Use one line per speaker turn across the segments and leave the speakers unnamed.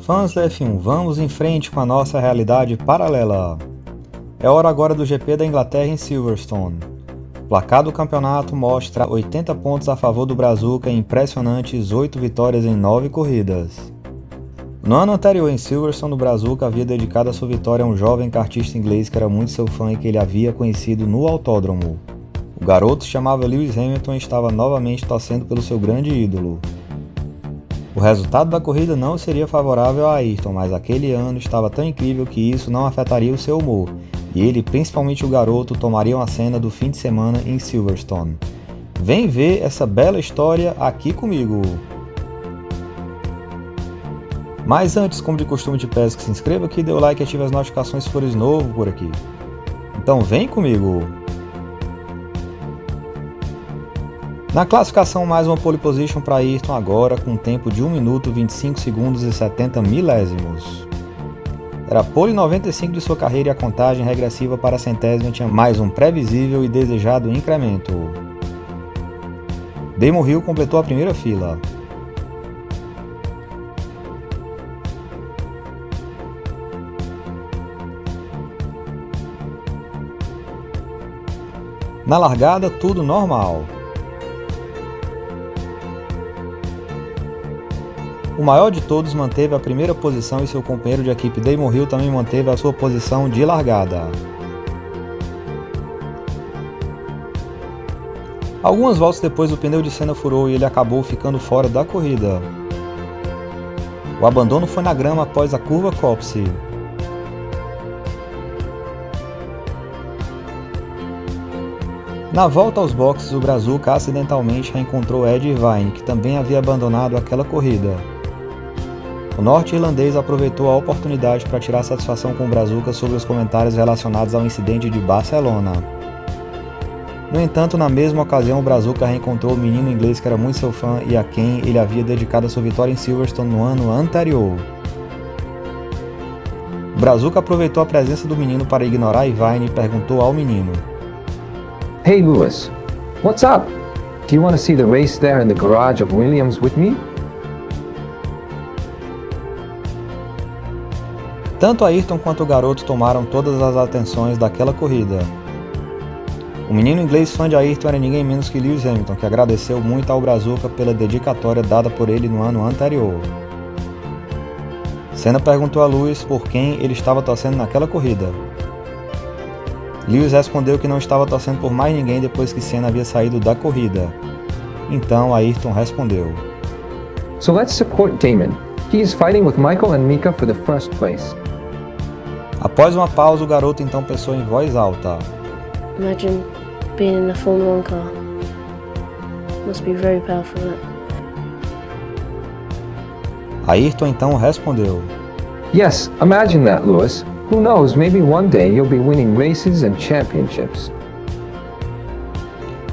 Fãs da F1, vamos em frente com a nossa realidade paralela. É hora agora do GP da Inglaterra em Silverstone. O placar do campeonato mostra 80 pontos a favor do Brazuca e impressionantes 8 vitórias em 9 corridas. No ano anterior em Silverstone, o Brazuca havia dedicado a sua vitória a um jovem kartista inglês que era muito seu fã e que ele havia conhecido no autódromo. O garoto se chamava Lewis Hamilton e estava novamente torcendo pelo seu grande ídolo. O resultado da corrida não seria favorável a Ayrton, mas aquele ano estava tão incrível que isso não afetaria o seu humor, e ele, principalmente o garoto, tomariam a cena do fim de semana em Silverstone. Vem ver essa bela história aqui comigo! Mas antes, como de costume te peço que se inscreva aqui, dê o like e ative as notificações se fores novo por aqui. Então vem comigo! Na classificação, mais uma pole position para Ayrton agora com um tempo de 1 minuto 25 segundos e 70 milésimos. Era a pole 95 de sua carreira e a contagem regressiva para a centésima tinha mais um previsível e desejado incremento. Damon Hill completou a primeira fila. Na largada, tudo normal. O maior de todos manteve a primeira posição e seu companheiro de equipe Damon Hill também manteve a sua posição de largada. Algumas voltas depois o pneu de Senna furou e ele acabou ficando fora da corrida. O abandono foi na grama após a curva Copse. Na volta aos boxes, o Brazuca acidentalmente reencontrou Ed Irvine, que também havia abandonado aquela corrida. O norte-irlandês aproveitou a oportunidade para tirar satisfação com o Brazuca sobre os comentários relacionados ao incidente de Barcelona. No entanto, na mesma ocasião, o Brazuca reencontrou o menino inglês que era muito seu fã e a quem ele havia dedicado a sua vitória em Silverstone no ano anterior. O Brazuca aproveitou a presença do menino para ignorar Irvine e perguntou ao menino:
Hey Lewis, what's up? Do you want to see the race there in the garage of Williams with me?
Tanto Ayrton quanto o garoto tomaram todas as atenções daquela corrida. O menino inglês fã de Ayrton era ninguém menos que Lewis Hamilton, que agradeceu muito ao Brazuca pela dedicatória dada por ele no ano anterior. Senna perguntou a Lewis por quem ele estava torcendo naquela corrida. Lewis respondeu que não estava torcendo por mais ninguém depois que Senna havia saído da corrida. Então Ayrton respondeu:
So let's support Damon. He is fighting with Michael and Mika for the first place.
Após uma pausa, o garoto então pensou em voz alta:
Imagine being in a Formula 1 car. Must be very powerful, that.
Ayrton então respondeu:
Yes, imagine that, Lewis. Who knows, maybe one day you'll be winning races and championships.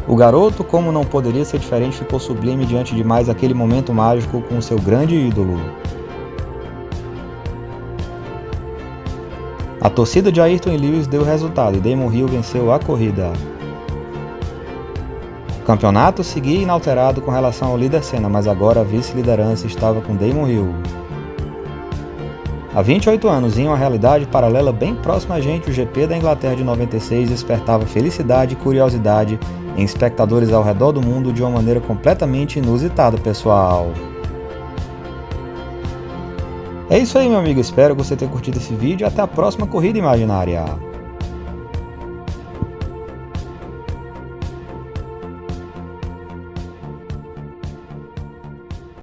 O garoto, como não poderia ser diferente, ficou sublime diante de mais aquele momento mágico com seu grande ídolo. A torcida de Ayrton e Lewis deu resultado e Damon Hill venceu a corrida. O campeonato seguia inalterado com relação ao líder Senna, mas agora a vice-liderança estava com Damon Hill. Há 28 anos, em uma realidade paralela bem próxima a gente, o GP da Inglaterra de 96 despertava felicidade e curiosidade em espectadores ao redor do mundo de uma maneira completamente inusitada, pessoal. É isso aí, meu amigo, espero que você tenha curtido esse vídeo e até a próxima corrida imaginária.